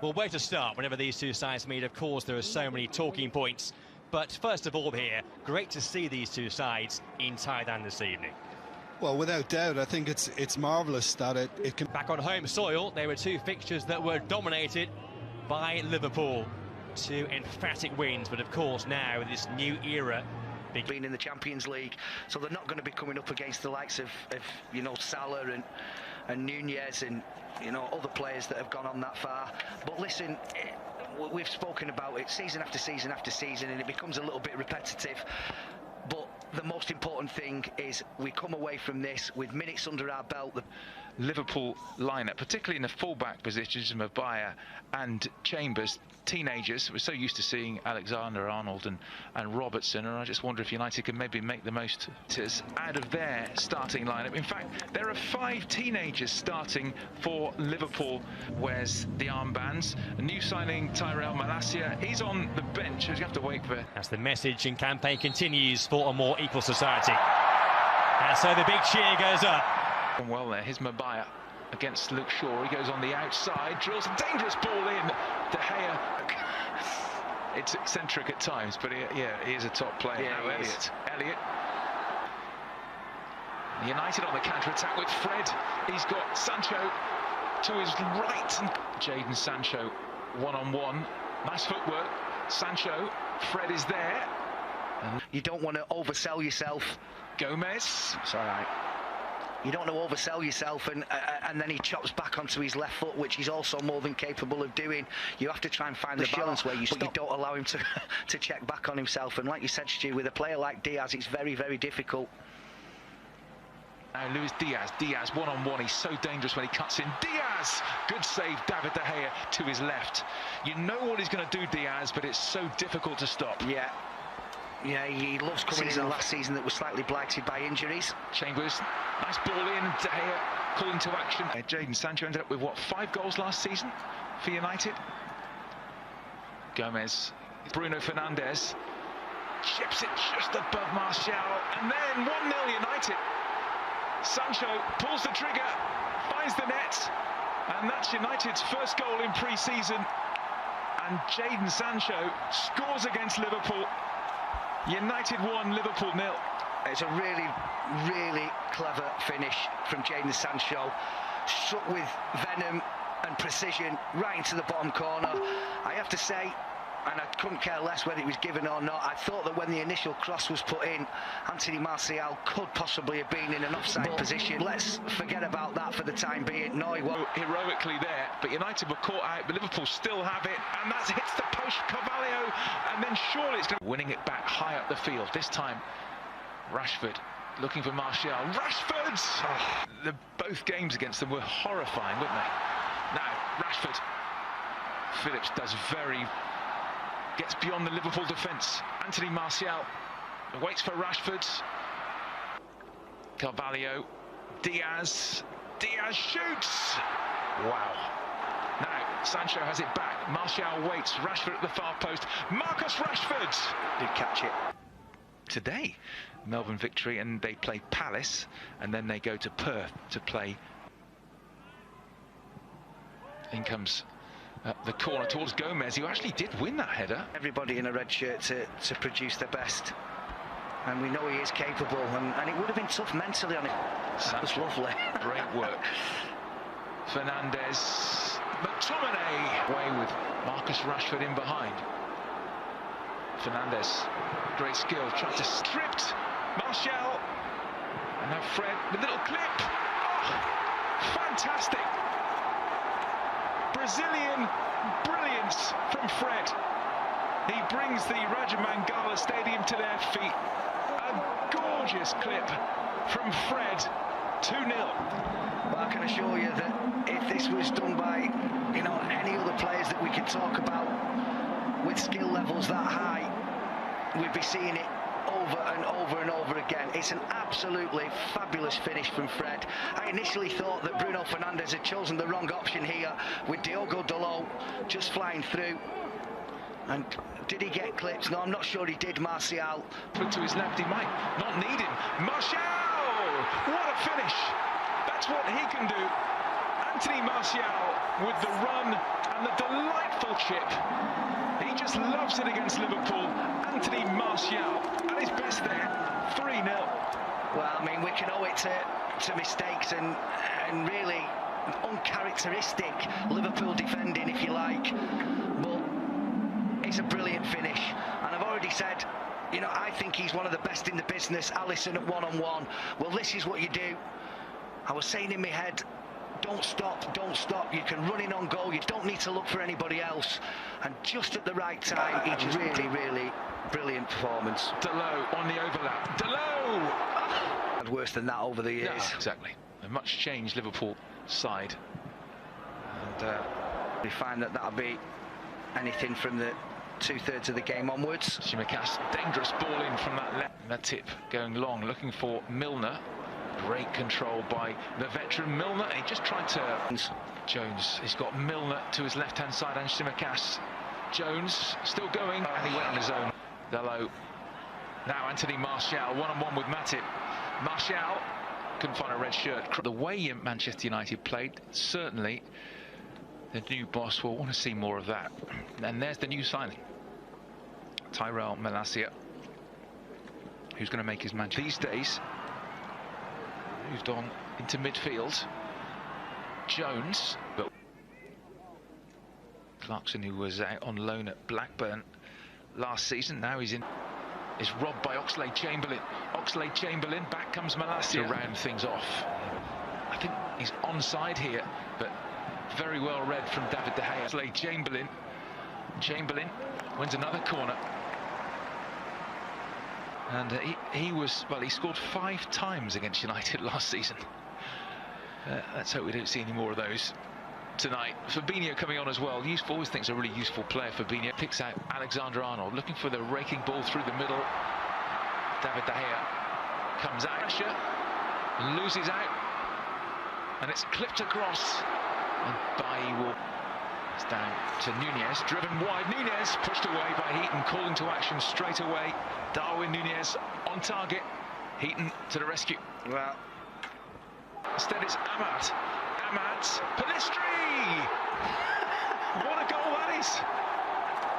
Well, where to start whenever these two sides meet? Of course, there are so many talking points. But first of all here, great to see these two sides in Thailand this evening. Well, without doubt, I think it's marvellous that it can... Back on home soil, there were two fixtures that were dominated by Liverpool. Two emphatic wins, but of course now this new era... Being in the Champions League, so they're not going to be coming up against the likes of you know, Salah and Nunez and, you know, other players that have gone on that far. But listen, we've spoken about it season after season after season, and it becomes a little bit repetitive. But the most important thing is we come away from this with minutes under our belt. The Liverpool lineup, particularly in the full-back positions, Mabaya and Chambers, teenagers. We're so used to seeing Alexander-Arnold and Robertson, and I just wonder if United can maybe make the most out of their starting lineup. In fact, there are 5 teenagers starting for Liverpool. Wears the armbands. A new signing, Tyrell Malacia, he's on the bench. You have to wait for... As the message and campaign continues for a more equal society. And so the big cheer goes up. Well there, here's Mabaya against Luke Shaw. He goes on the outside, drills a dangerous ball in. De Gea. It's eccentric at times, but he is a top player. Yeah, now Elliott. United on the counter-attack with Fred. He's got Sancho to his right. And Jadon Sancho one-on-one. Nice footwork. Sancho. Fred is there. And you don't want to oversell yourself. Gomez. It's all right. You don't want to oversell yourself, and then he chops back onto his left foot, which he's also more than capable of doing. You have to try and find the balance where you stop, but you don't allow him to check back on himself. And like you said, Stu, with a player like Diaz, it's very, very difficult. Now Luis Diaz one-on-one. He's so dangerous when he cuts in. Diaz! Good save, David De Gea to his left. You know what he's going to do, Diaz, but it's so difficult to stop. Yeah, he loves coming in last season that was slightly blighted by injuries. Chambers, nice ball in, De Gea calling to action. Jadon Sancho ended up with, what, 5 goals last season for United? Gomez, Bruno Fernandes, chips it just above Martial, and then 1-0 United. Sancho pulls the trigger, finds the net, and that's United's first goal in pre-season. And Jadon Sancho scores against Liverpool. United 1, Liverpool 0. It's a really, really clever finish from Jadon Sancho. Struck with venom and precision right into the bottom corner. I have to say, and I couldn't care less whether it was given or not, I thought that when the initial cross was put in, Anthony Martial could possibly have been in an offside position. Let's forget about that for the time being. No, he won't. Heroically there, but United were caught out, but Liverpool still have it, and that hits the post, Carvalho, and then surely it's going to... Winning it back high up the field. This time, Rashford looking for Martial. Rashford! Oh, both games against them were horrifying, weren't they? Now, Rashford. Phillips does gets beyond the Liverpool defence. Anthony Martial waits for Rashford. Carvalho. Diaz shoots! Wow. Now, Sancho has it back. Martial waits. Rashford at the far post. Marcus Rashford! Did catch it. Today, Melbourne victory, and they play Palace, and then they go to Perth to play. In comes the corner towards Gomez, who actually did win that header. Everybody in a red shirt to produce their best. And we know he is capable, and it would have been tough mentally on him. That was lovely. Great work. Fernandes, McTominay away with Marcus Rashford in behind. Fernandes, great skill, tried to stripped Martial, and now Fred, the little clip. Oh, fantastic! Brazilian brilliance from Fred. He brings the Raja Mangala Stadium to their feet. A gorgeous clip from Fred. 2-0. Well, I can assure you that if this was done by, you know, any other players that we could talk about with skill levels that high, we'd be seeing it over and over and over again. It's an absolutely fabulous finish from Fred. I initially thought that Bruno Fernandes had chosen the wrong option here with Diogo Dalot just flying through. And did he get clipped? No, I'm not sure he did, Martial. Put to his left, he might not need him. Martial! What a finish! That's what he can do. Anthony Martial with the run and the delightful chip. He just loves it against Liverpool. Anthony Martial at his best there, 3-0. Well, I mean, we can owe it to mistakes and really uncharacteristic Liverpool defending, if you like. But it's a brilliant finish. And I've already said, you know, I think he's one of the best in the business. Alisson at one-on-one. Well, this is what you do. I was saying in my head, don't stop, don't stop. You can run in on goal. You don't need to look for anybody else. And just at the right time, he just really brilliant performance. Delot on the overlap. Delot! Had worse than that over the years. Yeah, exactly. A much changed Liverpool side. And we find that that'll be anything from the 2/3 of the game onwards. TRIMAkASIH, dangerous ball in from that left. Matip going long, looking for Milner. Great control by the veteran Milner. He just tried to... Jones, he's got Milner to his left-hand side and TRIMAkASIH. Jones still going, and he went on his own. Delot. Now Anthony Martial, one-on-one with Matip. Martial couldn't find a red shirt. The way Manchester United played, certainly the new boss will want to see more of that. And there's the new signing, Tyrell Malacia, who's going to make his man these days. Moved on into midfield. Jones, but Clarkson, who was out on loan at Blackburn last season, now he's in. Is robbed by Oxlade-Chamberlain. Oxlade-Chamberlain, back comes Malacia to round things off. I think he's onside here, but very well read from David De Gea. Oxlade-Chamberlain. Chamberlain wins another corner. And he was, well, he scored 5 times against United last season. Let's hope we don't see any more of those tonight. Fabinho coming on as well. Useful, always thinks a really useful player. Fabinho picks out Alexander-Arnold, looking for the raking ball through the middle. David De Gea comes out, pressure, loses out, and it's clipped across. And Bailly will... It's down to Nunez, driven wide. Nunez pushed away by Heaton, calling to action straight away. Darwin Nunez on target. Heaton to the rescue. Well, instead it's Ahmad. Ahmad, Pellistri! What a goal that is!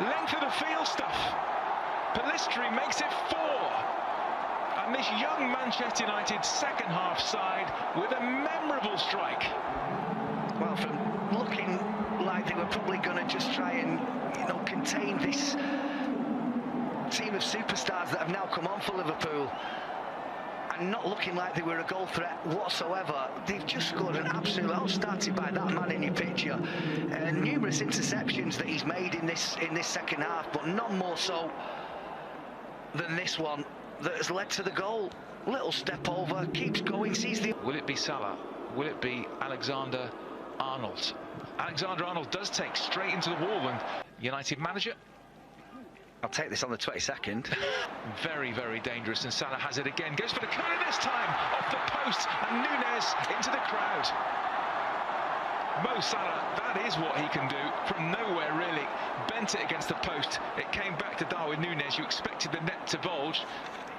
Length of the field stuff. Pellistri makes it 4. And this young Manchester United second half side with a memorable strike. Well, from looking like they were probably going to just try and, you know, contain this team of superstars that have now come on for Liverpool, and not looking like they were a goal threat whatsoever, they've just scored an absolute outstarted by that man in your picture. Numerous interceptions that he's made in this second half, but none more so than this one that has led to the goal. Little step over, keeps going, sees the... Will it be Salah? Will it be Alexander-Arnold? Alexander-Arnold does take straight into the wall, and United manager... I'll take this on the 22nd. Very, very dangerous, and Salah has it again. Goes for the corner this time, off the post, and Nunez into the crowd. Mo Salah, that is what he can do from nowhere, really. Bent it against the post. It came back to Darwin Nunez. You expected the net to bulge.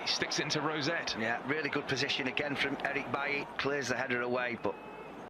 He sticks it into Rosette. Yeah, really good position again from Eric Bailly. Clears the header away, but